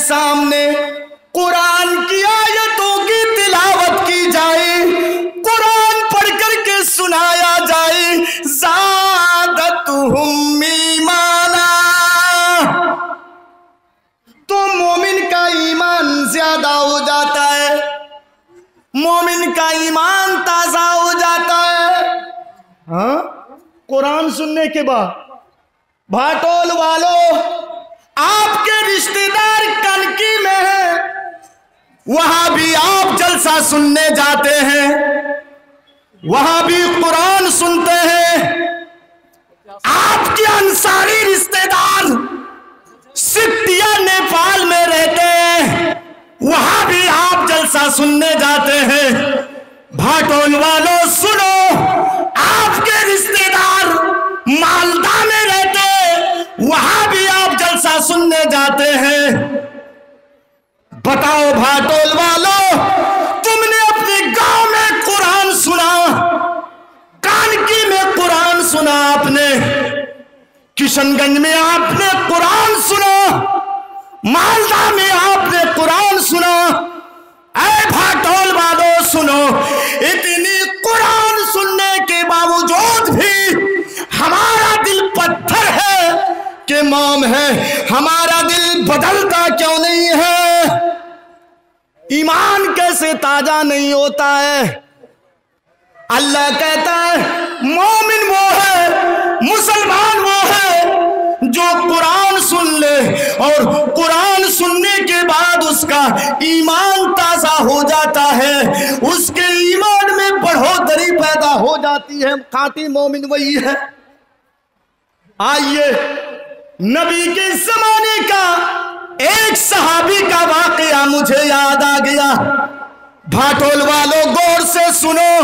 سامنے قرآن کی آیتوں کی تلاوت کی جائے، قرآن پڑھ کر کے سنایا جائے، زادتہم ایمانا، تو مومن کا ایمان زیادہ ہو جاتا ہے، مومن کا ایمان تازہ ہو جاتا ہے۔ ہاں، قرآن سننے کے بعد بھاٹول والوں، آپ کے رشتہ دار کنکی میں ہیں، وہاں بھی آپ جلسہ سننے جاتے ہیں، وہاں بھی قرآن سنتے ہیں۔ آپ کے انصاری رشتہ دار سٹیا نیپال میں رہتے ہیں، وہاں بھی آپ جلسہ سننے جاتے ہیں۔ بھاٹول والوں سنو، آپ کے رشتہ دار مالدہ میں رہتے ہیں، وہاں بھی آپ جلسہ سننے جاتے ہیں۔ بتاؤ بھاٹول والوں، تم نے اپنے گاؤں میں قرآن سنا، کانکی میں قرآن سنا، آپ نے کشن گنج میں آپ نے قرآن سنا، مالدہ میں آپ نے قرآن سنا۔ اے بھاٹول والوں سنو، اتنی قرآن سننے کے باوجود بھی ہمارا دل پتھر ہے کہ موم ہے، ہمارا دل بدلتا کیوں نہیں ہے؟ ایمان کیسے تازہ نہیں ہوتا ہے؟ اللہ کہتا ہے مومن وہ ہے، مسلمان وہ ہے جو قرآن سن لے اور قرآن سننے کے بعد اس کا ایمان تازہ ہو جاتا ہے، اس کے ایمان میں بڑھوتری پیدا ہو جاتی ہے۔ خاطی مومن وہی ہے۔ آئیے نبی کے زمانے کا ایک صحابی کا واقعہ مجھے یاد آ گیا۔ بھاٹول والوں غور سے سنو،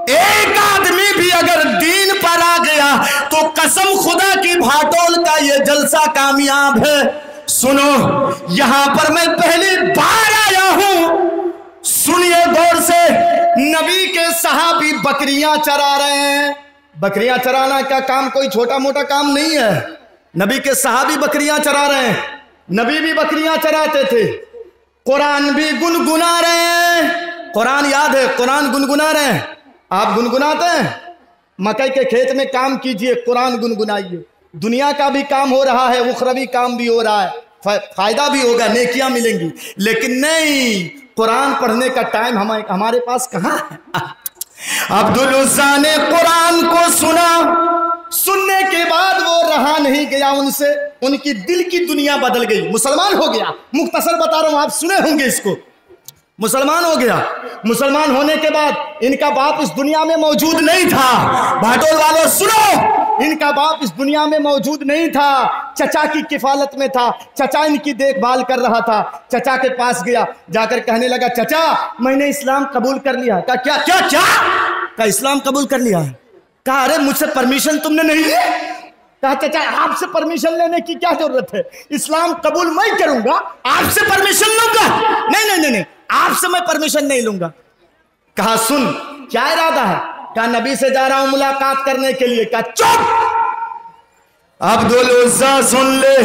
ایک آدمی بھی اگر دین پر آ گیا تو قسم خدا کی بھاٹول کا یہ جلسہ کامیاب ہے۔ سنو، یہاں پر میں پہلی بار آیا ہوں، سنیے غور سے۔ نبی کے صحابی بکریاں چرا رہے ہیں۔ بکریاں چرانا کا کام کوئی چھوٹا موٹا کام نہیں ہے۔ نبی کے صحابی بکریاں چرا رہے ہیں، نبی بھی بکریاں چراتے تھے، قرآن بھی گنگنا رہے ہیں۔ قرآن یاد ہے، قرآن گنگنا رہے ہیں۔ آپ گنگناتے ہیں؟ مکئی کے کھیت میں کام کیجئے، قرآن گنگنائیے۔ دنیا کا بھی کام ہو رہا ہے، اخروی کام بھی ہو رہا ہے، فائدہ بھی ہوگا، نیکیاں ملیں گی، لیکن نہیں، قرآن پڑھنے کا ٹائم ہمارے پاس کہاں ہے؟ عبدالعزیٰ نے قرآن کو سنا، سننے کے بعد وہ رہا نہیں گیا ان سے، ان کی دل کی دنیا بدل گئی، مسلمان ہو گیا۔ مختصر بتا رہا ہوں، آپ سنے ہوں گے اس کو۔ مسلمان ہو گیا۔ مسلمان ہونے کے بعد ان کا باپ اس دنیا میں موجود نہیں تھا۔ بھاٹول والوں سنو، ان کا باپ اس دنیا میں موجود نہیں تھا، چچا کی کفالت میں تھا، چچا ان کی دیکھ بھال کر رہا تھا۔ چچا کے پاس گیا، جا کر کہنے لگا چچا میں نے اسلام قبول کر لیا۔ کہا کیا کیا کیا؟ کہا اسلام قبول کر لیا ہے۔ کہا ارے مجھ سے پرمیشن تم نے نہیں لی؟ کہا چچا آپ سے پرمیشن لینے کی کیا ضرورت ہے، اسلام قبول میں کروں گا، آپ سے پرمیشن لوں گا؟ نہیں نہیں نہیں، آپ سے میں پرمیشن نہیں لوں گا۔ کہا سن کیا ارادہ ہے؟ کہا نبی سے جا رہا ہوں ملاقات کرنے کے لیے۔ کہا چپ، عبدالعزیٰ سن لے،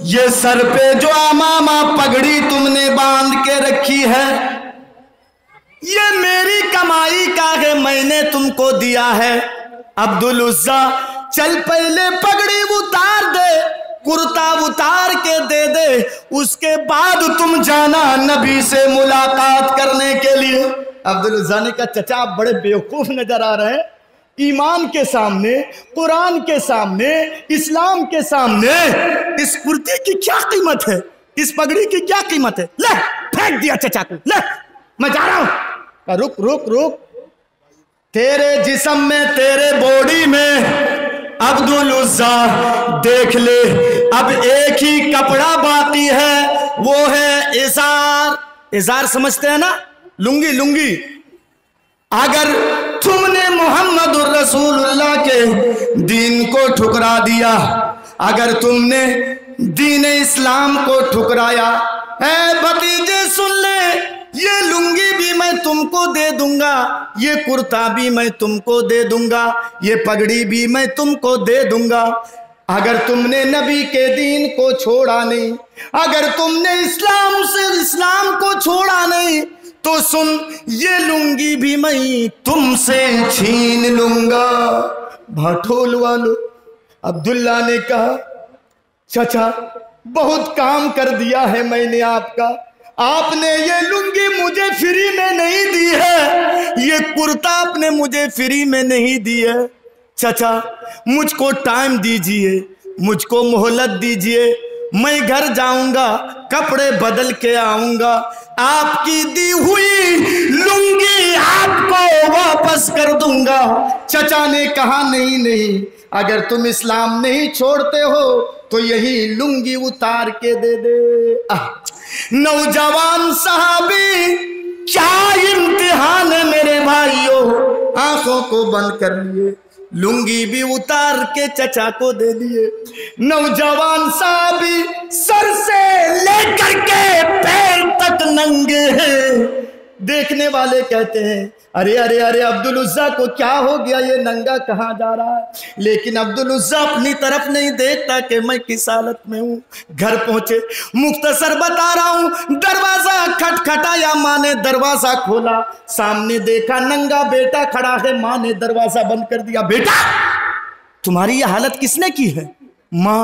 یہ سر پہ جو امامہ پگڑی تم نے باندھ کے رکھی ہے، یہ میری کمائی کا ہے، میں نے تم کو دیا ہے۔ عبدالعزیٰ چل پہلے پگڑی اتار دے، کرتا اتار کے دے دے، اس کے بعد تم جانا نبی سے ملاقات کرنے کے لیے۔ عبدالعزیٰ نے کہا چچا آپ بڑے بیوقوف نظر آ رہے ہیں، ایمان کے سامنے، قرآن کے سامنے، اسلام کے سامنے اس کرتے کی کیا قیمت ہے، اس پگڑی کی کیا قیمت ہے؟ لے پھینک دیا چچا کو، لے میں جا رہا ہوں۔ کہا رک رک رک، تیرے جسم میں، تیرے باڈی میں عبدالعزیٰ دیکھ لے اب ایک ہی کپڑا باقی ہے، وہ ہے ازار۔ ازار سمجھتے ہیں نا، لنگی لنگی۔ اگر تم نے محمد الرسول اللہ کے دین کو ٹھکرا دیا، اگر تم نے دین اسلام کو ٹھکرایا، اے بھتیجے سن لے، یہ لنگی بھی میں تم کو دے دوں گا، یہ کرتا بھی میں تم کو دے دوں گا، یہ پگڑی بھی میں تم کو دے دوں گا، अगर तुमने नबी के दीन को छोड़ा नहीं, अगर तुमने इस्लाम को छोड़ा नहीं, तो सुन ये लुंगी भी मैं तुमसे छीन लूंगा। भाटोल वालों, अब्दुल्ला ने कहा चाचा बहुत काम कर दिया है मैंने आपका, आपने ये लुंगी मुझे फ्री में नहीं दी है, ये कुर्ता आपने मुझे फ्री में नहीं दी है। चाचा मुझको टाइम दीजिए, मुझको मोहलत दीजिए, मैं घर जाऊंगा, कपड़े बदल के आऊंगा, आपकी दी हुई लुंगी आपको वापस कर दूंगा। चचा ने कहा नहीं नहीं, अगर तुम इस्लाम नहीं छोड़ते हो तो यही लुंगी उतार के दे दे। नौजवान सहाबी, क्या इम्तिहान है मेरे भाइयों, आंखों को बंद कर लिए, लुंगी भी उतार के चचा को दे दिए। नौजवान साहबी सर से लेकर के पैर तक नंगे हैं। देखने वाले कहते हैं अरे अरे अरे अब्दुल उज़्ज़ा को क्या हो गया, ये नंगा कहाँ जा रहा है। लेकिन अब्दुल उज़्ज़ा अपनी तरफ नहीं देखता कि मैं किस हालत में हूँ। घर पहुंचे, मुख्तसर बता रहा हूँ, दरवाजा खटखटाया, माँ ने दरवाजा खोला, सामने देखा नंगा बेटा खड़ा है। माँ ने दरवाजा बंद कर दिया। बेटा तुम्हारी ये हालत किसने की है? माँ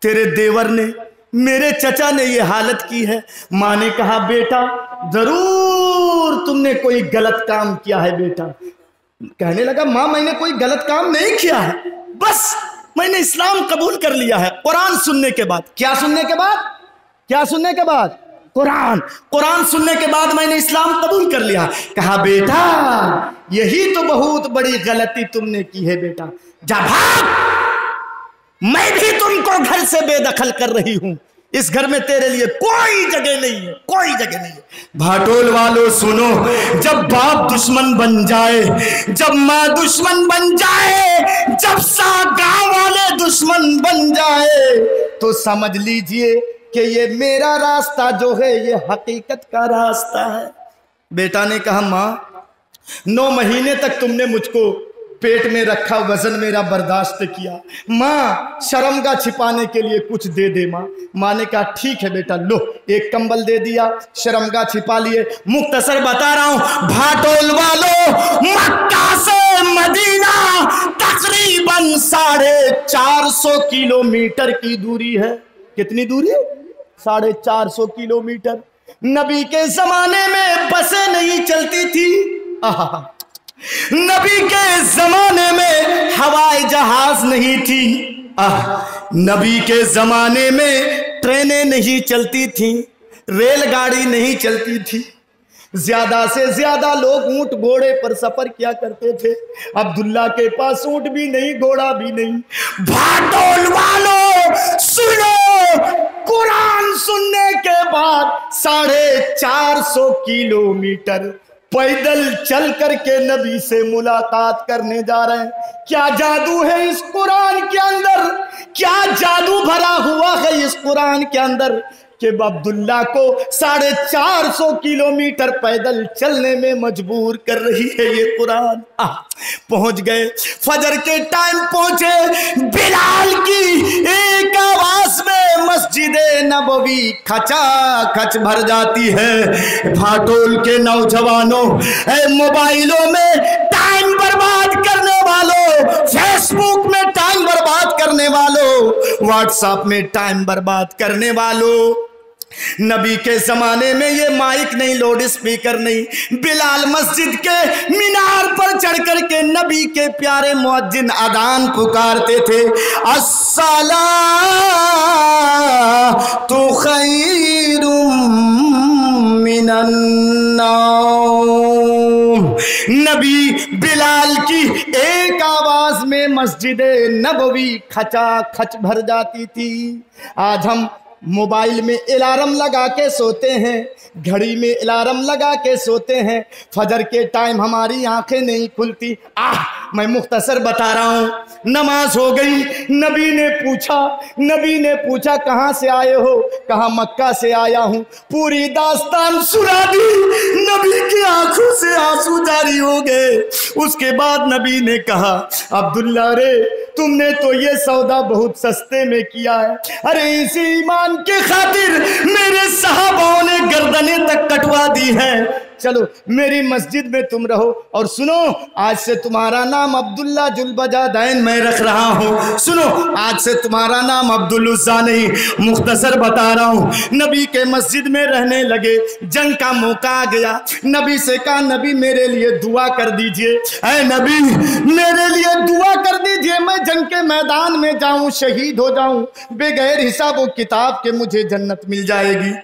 तेरे देवर ने, मेरे चचा ने ये हालत की है। माँ ने कहा बेटा जरूर तुमने कोई गलत काम किया है बेटा। कहने लगा माँ मैंने कोई गलत काम नहीं किया है, बस मैंने इस्लाम कबूल कर लिया है कुरान सुनने के बाद। क्या सुनने के बाद? क्या सुनने के बाद? कुरान सुनने के बाद मैंने इस्लाम कबूल कर लिया। कहा बेटा यही तो बहुत बड़ी गलती तुमने की है बेटा, जा भाग, मैं भी तुमको घर से बेदखल कर रही हूं, इस घर में तेरे लिए कोई जगह नहीं है, कोई जगह नहीं है। भाटोल वालों सुनो, जब बाप दुश्मन बन जाए, जब माँ दुश्मन बन जाए, जब गांव वाले दुश्मन बन जाए, तो समझ लीजिए कि ये मेरा रास्ता जो है ये हकीकत का रास्ता है। बेटा ने कहा माँ 9 महीने तक तुमने मुझको पेट में रखा, वजन मेरा बर्दाश्त किया, माँ शर्मगा छिपाने के लिए कुछ दे दे माँ। माँ ने कहा ठीक है बेटा, लो एक कंबल दे दिया, शर्मगा छिपा लिए। मुख्तसर बता रहा हूं भाटोल वालों, मक्का से मदीना तकरीबन 450 किलोमीटर की दूरी है। कितनी दूरी है? 450 किलोमीटर। नबी के जमाने में बसें नहीं चलती थी, नबी के जमाने में हवाई जहाज नहीं थी, नबी के जमाने में ट्रेनें नहीं चलती थी, रेलगाड़ी नहीं चलती थी, ज्यादा से ज्यादा लोग ऊंट घोड़े पर सफर किया करते थे। अब्दुल्ला के पास ऊंट भी नहीं, घोड़ा भी नहीं। भाटोल वालों सुनो, कुरान सुनने के बाद 450 किलोमीटर पैदल चल करके नबी से मुलाकात करने जा रहे हैं। क्या जादू है इस कुरान के अंदर, क्या जादू भरा हुआ है इस कुरान के अंदर कि अब्दुल्ला को 450 किलोमीटर पैदल चलने में मजबूर कर रही है ये कुरान। पहुंच गए, फजर के टाइम पहुंचे, बिलाल की एक आवाज में मस्जिद नबवी खचा खच भर जाती है। भाटोल के नौजवानों, मोबाइलों में टाइम बर्बाद करने वालों, फेसबुक में टाइम बर्बाद करने वालों, व्हाट्सएप में टाइम बर्बाद करने वालों, नबी के जमाने में ये माइक नहीं, लाउड स्पीकर नहीं। बिलाल मस्जिद के मीनार पर चढ़ करके नबी के प्यारे मुअज्जिन अदान पुकारते थे, अस्सलातु खैरुम मिनन नौम। नबी बिलाल की एक आवाज में मस्जिद नबवी खचा खच भर जाती थी। आज हम मोबाइल में अलार्म लगा के सोते हैं, घड़ी में अलार्म लगा के सोते हैं, फजर के टाइम हमारी आंखें नहीं खुलती। मैं मुख्तसर बता रहा हूँ, नमाज हो गई, नबी ने पूछा कहाँ से आए हो? कहा मक्का से आया हूँ। पूरी दास्तान सुना दी, नबी की आंखों से आंसू जारी हो गए। उसके बाद नबी ने कहा अब्दुल्ला रे तुमने तो ये सौदा बहुत सस्ते में किया है। अरे इसी ईमान के खातिर मेरे सहाबाओं ने गर्दनें तक कटवा दी है। चलो मेरी मस्जिद में तुम रहो, और सुनो आज से तुम्हारा नाम अब्दुल्ला जुल्बजादैन मैं रख रहा हूँ। सुनो आज से तुम्हारा नाम अब्दुल उज़्ज़ा नहीं, मुख्तसर बता रहा हूँ। नबी के मस्जिद में रहने लगे, जंग का मौका आ गया। नबी से कहा नबी मेरे लिए दुआ कर दीजिए, ऐ नबी मेरे लिए दुआ कर दीजिए, मैं जंग के मैदान में जाऊं, शहीद हो जाऊं, बगैर हिसाब व किताब के मुझे जन्नत मिल जाएगी।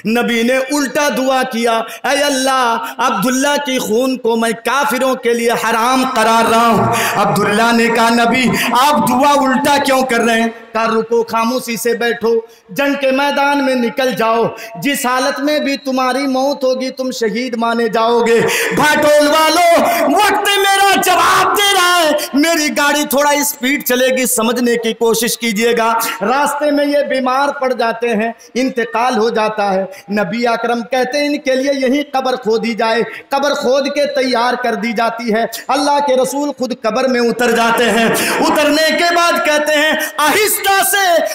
नबी ने उल्टा दुआ किया, ऐ अल्लाह अब्दुल्ला की खून को मैं काफिरों के लिए हराम करार रहा हूँ। अब्दुल्ला ने कहा नबी आप दुआ उल्टा क्यों कर रहे हैं? कहा रुको, खामोशी से बैठो, जंग के मैदान में निकल जाओ, जिस हालत में भी तुम्हारी मौत होगी तुम शहीद माने जाओगे। भाटोल वालों वक्त मेरा जवाब दे रहा है, मेरी गाड़ी थोड़ा स्पीड चलेगी, समझने की कोशिश कीजिएगा। रास्ते में ये बीमार पड़ जाते हैं, इंतकाल हो जाता है। नबी अकरम कहते हैं इनके लिए यही कब्र खोदी जाए। कब्र खोद के तैयार कर दी जाती है। अल्लाह के रसूल खुद कब्र में उतर जाते हैं। उतरने के बाद कहते हैं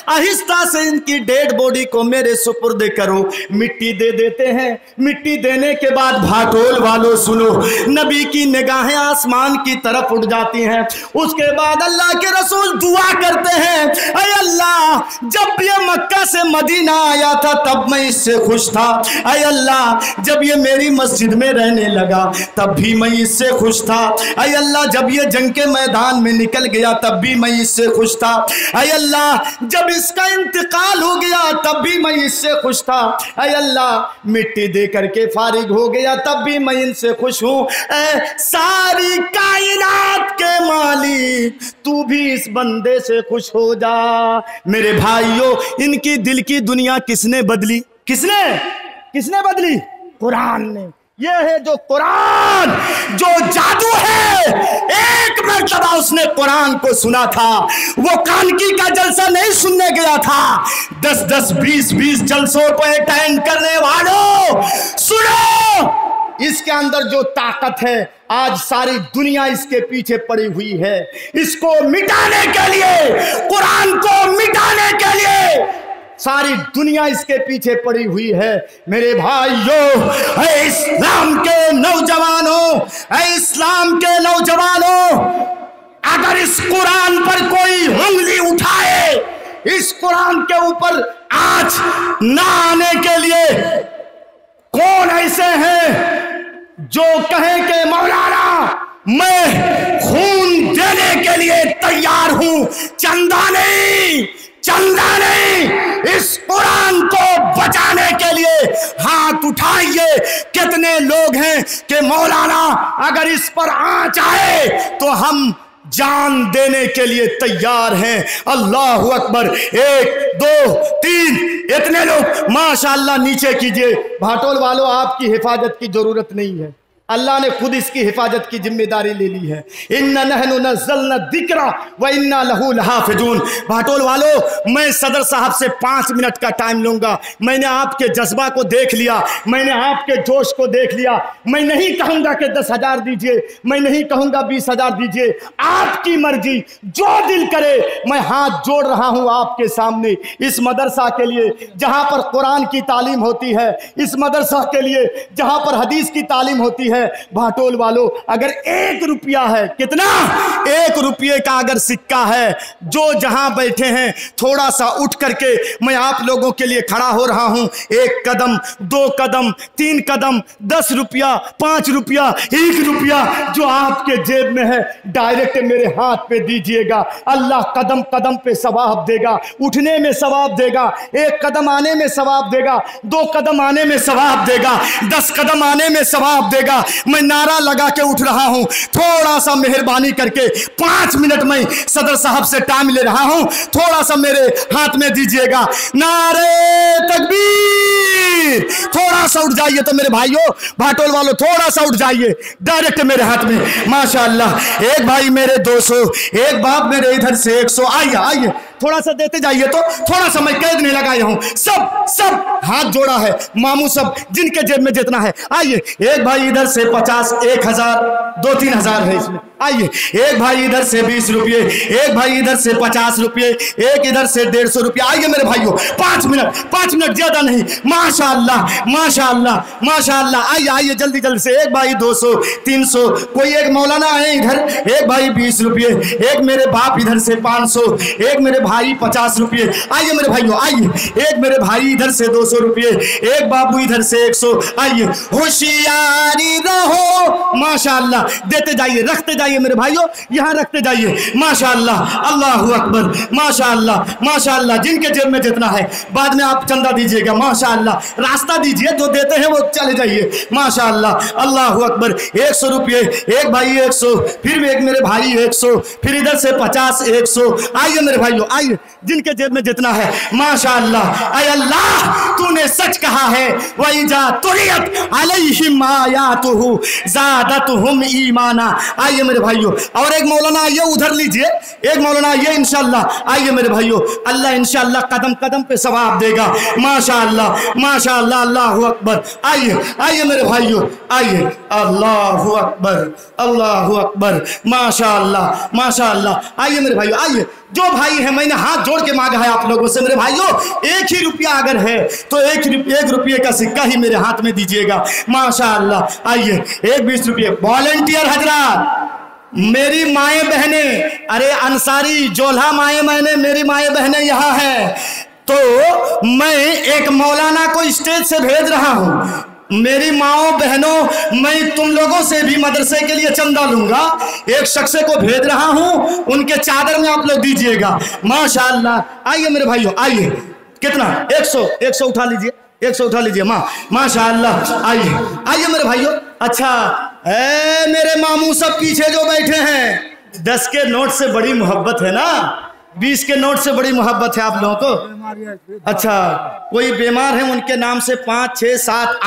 आहिस्ता से इनकी डेड बॉडी को मेरे सुपुर्द करो। मिट्टी दे देते हैं। मिट्टी देने के बाद भाटोल वालों सुनो, नबी की निगाहें आसमान की तरफ उठ जाती हैं। उसके बाद अल्लाह के रसूल दुआ करते हैं, ऐ अल्लाह जब ये मक्का से मदीना आया था तब मैं इससे खुश था। ऐ अल्लाह जब ये मेरी मस्जिद में रहने लगा तब भी मैं इससे खुश था। ऐ अल्लाह जब ये जंग के मैदान में निकल गया तब भी मैं इससे खुश था। ऐ अल्लाह जब इसका इंतकाल हो गया तब भी मैं इससे खुश था। ऐ अल्लाह मिट्टी दे करके फारिग हो गया तब भी मैं इनसे खुश हूँ। ऐ सारी कायनात के मालिक तू भी इस बंदे से खुश हो जा। मेरे भाइयों इनकी दिल की दुनिया किसने बदली? किसने बदली? कुरान ने। ये है जो कुरान, जो जादू है। एक मर्तबा उसने कुरान को सुना था, वो कानकी का जलसा नहीं सुनने गया था। 10-10, 20-20 जलसों को अटेंड करने वालों सुनो, इसके अंदर जो ताकत है आज सारी दुनिया इसके पीछे पड़ी हुई है। इसको मिटाने के लिए, कुरान को मिटाने के लिए सारी दुनिया इसके पीछे पड़ी हुई है। मेरे भाइयों, ऐ इस्लाम के नौजवानों, ऐ इस्लाम के नौजवानों, अगर इस कुरान पर कोई उंगली उठाए, इस कुरान के ऊपर आंच ना आने के लिए कौन ऐसे हैं जो कहें कि मौलाना मैं खून देने के लिए तैयार हूं, चंदा नहीं, इस कुरान को बचाने के लिए हाथ उठाइए। कितने लोग हैं कि मौलाना अगर इस पर आंच आए तो हम जान देने के लिए तैयार हैं। अल्लाहु अकबर। 1 2 3 इतने लोग माशाअल्लाह नीचे कीजिए। भाटोल वालों आपकी हिफाजत की जरूरत नहीं है, अल्लाह ने खुद इसकी हिफाजत की जिम्मेदारी ले ली है। इन्ना नहनु नज़्ज़लना ज़िक्रा व इन्ना लहू लहाफ़िज़ून। भाटोल वालों मैं सदर साहब से 5 मिनट का टाइम लूँगा। मैंने आपके जज्बा को देख लिया, मैंने आपके जोश को देख लिया। मैं नहीं कहूँगा कि 10,000 दीजिए, मैं नहीं कहूँगा 20,000 दीजिए, आपकी मर्जी, जो दिल करे। मैं हाथ जोड़ रहा हूँ आपके सामने, इस मदरसा के लिए जहाँ पर कुरान की तालीम होती है, इस मदरसा के लिए जहाँ पर हदीस की तालीम होती है। भाटोल वालों अगर 1 रुपया है, कितना? 1 रुपये का अगर सिक्का है, जो जहां बैठे हैं थोड़ा सा उठ करके मैं आप लोगों के लिए खड़ा हो रहा हूं। 1 कदम, 2 कदम, 3 कदम, 10 रुपया, 5 रुपया, 1 रुपया जो आपके जेब में है डायरेक्ट मेरे हाथ पे दीजिएगा। अल्लाह कदम कदम पे सवाब देगा, उठने में सवाब देगा, 1 कदम आने में सवाब देगा, 2 कदम आने में सवाब देगा, 10 कदम आने में सवाब देगा। मैं नारा लगा के उठ रहा हूं, थोड़ा सा मेहरबानी करके 5 मिनट में सदर साहब से टाइम ले रहा हूं, थोड़ा सा मेरे हाथ में दीजिएगा। नारे तकबीर। थोड़ा सा उठ जाइए तो मेरे भाइयों, भाटोल वालों थोड़ा सा उठ जाइए, डायरेक्ट मेरे हाथ में। माशाअल्लाह। एक भाई मेरे 200, एक बाप मेरे इधर से 100। आइए थोड़ा सा देते जाइए। तो थोड़ा सा मैं कैद नहीं लगाया हूं, सब हाथ जोड़ा है, मामू सब जिनके जेब में जितना है। आइए, एक भाई इधर से 50, 1,000, 2-3 हज़ार है इसमें। आइए, एक भाई इधर से 20 रुपये, एक भाई इधर से 50 रुपये, एक इधर से 150 रुपये। आइए मेरे भाइयों, 5 मिनट ज्यादा नहीं। माशाअल्लाह माशाअल्लाह माशाअल्लाह। आइए आइए जल्दी जल्दी से। एक भाई 200 300, कोई एक मौलाना है इधर, एक भाई 20 रुपये, एक मेरे बाप इधर से 500, एक मेरे भाई 50 रुपये। आइए मेरे भाइयों आइए, एक मेरे भाई इधर से 200 रुपये, एक बाबू इधर से 100। आइए, होशियारी रहो। माशाअल्लाह, देते जाइए, रखते जाइए मेरे भाइयों, यहाँ रखते जाइए। माशाअल्लाह, अल्लाहु अकबर, माशाअल्लाह माशाअल्लाह। जिनके जेब में जितना है बाद में आप चंदा दीजिएगा। माशाअल्लाह, रास्ता दीजिए, जो देते हैं वो चले जाइए। माशाअल्लाह, अल्लाहु अकबर। 100 रुपये, एक भाई 100, फिर एक मेरे भाई 100, फिर इधर से 50 100। आइए मेरे भाइयों आइए, जिनके जेब में जितना है। माशाअल्लाह, ऐ अल्लाह तूने सच कहा है, वइजा तुलियत अलैहिम आयातुहु ज़ादतहुम ईमाना। आइए मेरे भाइयों, और एक मौलाना आइए, उधर लीजिए, एक मौलाना आइए इंशाअल्लाह। आइए मेरे भाइयों, अल्लाह इंशाअल्लाह कदम कदम पे सवाब देगा। माशाअल्लाह माशाअल्लाह, अल्लाहु अकबर। आइए आइए मेरे भाइयों आइए, अल्लाहु अकबर अल्लाहु अकबर, माशाअल्लाह माशाअल्लाह। आइए मेरे भाइयों आइए, जो भाई है, मैंने हाथ जोड़ के मांगा है आप लोगों से मेरे भाइयों, 1 ही रुपया अगर है तो 1 रुपये का सिक्का ही मेरे हाथ में दीजिएगा। माशाअल्लाह। आइए, एक 20 रुपये। वॉलंटियर हजरात, मेरी माएँ बहने, अरे अंसारी जोल्हा माएँ मैंने, मेरी माएँ बहनें यहाँ है, तो मैं एक मौलाना को स्टेज से भेज रहा हूँ। मेरी माओ बहनों, मैं तुम लोगों से भी मदरसे के लिए चंदा लूंगा। एक शख्स को भेज रहा हूं, उनके चादर में आप लोग दीजिएगा। माशाअल्लाह। आइए मेरे भाइयों आइए, कितना? 100 उठा लीजिए, 100 उठा लीजिए। माशाअल्लाह। आइए आइए मेरे भाइयों। अच्छा, मेरे मामू सब पीछे जो बैठे हैं, 10 के नोट से बड़ी मोहब्बत है ना, 20 के नोट से बड़ी मोहब्बत है आप लोगों को। अच्छा, कोई बीमार है, उनके नाम से 5 6 7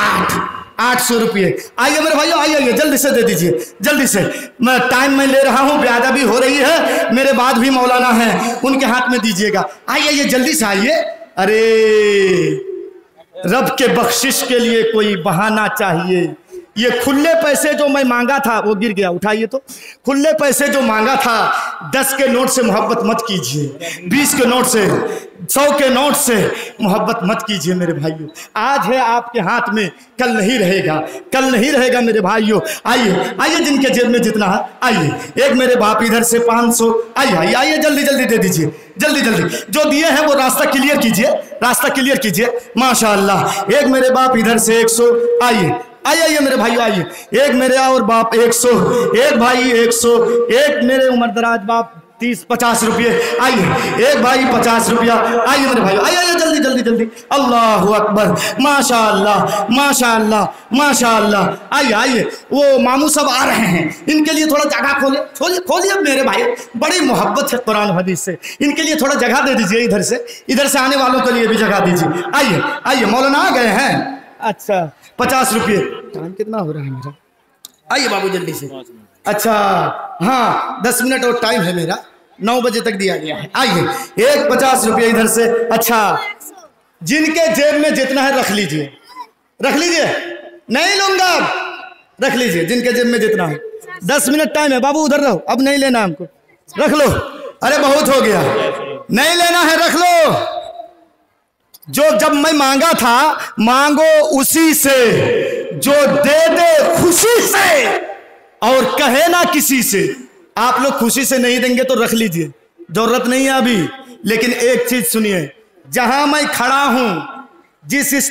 800 रुपये। आइए मेरे भाइयों आइए, जल्दी से दे दीजिए, जल्दी से। मैं टाइम में ले रहा हूँ, ब्यादा भी हो रही है, मेरे बाद भी मौलाना है, उनके हाथ में दीजिएगा। आइए जल्दी से आइए। अरे रब के बख्शिश के लिए कोई बहाना चाहिए। ये खुले पैसे जो मैं मांगा था वो गिर गया, उठाइए तो। खुले पैसे जो मांगा था, 10 के नोट से मोहब्बत मत कीजिए, 20 के नोट से, 100 के नोट से मोहब्बत मत कीजिए मेरे भाइयों। आज है आपके हाथ में, कल नहीं रहेगा, कल नहीं रहेगा मेरे भाइयों। आइए आइए, जिनके जेब में जितना है। आइए, एक मेरे बाप इधर से 500। आइए आइए आइए, जल्दी जल्दी दे दीजिए, जल्दी जल्दी। जो दिए हैं वो रास्ता क्लियर कीजिए, रास्ता क्लियर कीजिए। माशाअल्लाह। एक मेरे बाप इधर से 100। आइए आइए मेरे भाइयों आइए, एक मेरे और बाप 100, एक भाई 100, एक मेरे उम्र दराज बाप 30-50 रुपये। आइए, एक भाई 50 रुपया। आइए मेरे भाइयों आइए, जल्दी जल्दी जल्दी। अल्लाहु अकबर, माशाअल्लाह माशाअल्लाह माशाअल्लाह। आइए आइए, वो मामू सब आ रहे हैं, इनके लिए थोड़ा जगह खोलिए मेरे भाई, बड़ी मोहब्बत है कुरान हदीस से, इनके लिए थोड़ा जगह दे दीजिए। इधर से आने वालों के लिए भी जगह दीजिए। आइए आइए, मौलाना आ गए हैं। अच्छा, 50 रुपये। टाइम कितना हो रहा है मेरा? आइए बाबू जल्दी से। अच्छा हाँ, 10 मिनट और टाइम है मेरा, 9 बजे तक दिया गया है। आइए, एक 50 रुपये इधर से। अच्छा, जिनके जेब में जितना है रख लीजिए, रख लीजिए, नहीं लूंगा, रख लीजिए जिनके जेब में जितना है। 10 मिनट टाइम है बाबू, उधर रहो, अब नहीं लेना हमको, रख लो। अरे बहुत हो गया, नहीं लेना है, रख लो। जो जब मैं मांगा था, मांगो उसी से जो दे दे खुशी से और कहे ना किसी से। आप लोग खुशी से नहीं देंगे तो रख लीजिए, जरूरत नहीं है अभी। लेकिन एक चीज सुनिए, जहां मैं खड़ा हूं, जिस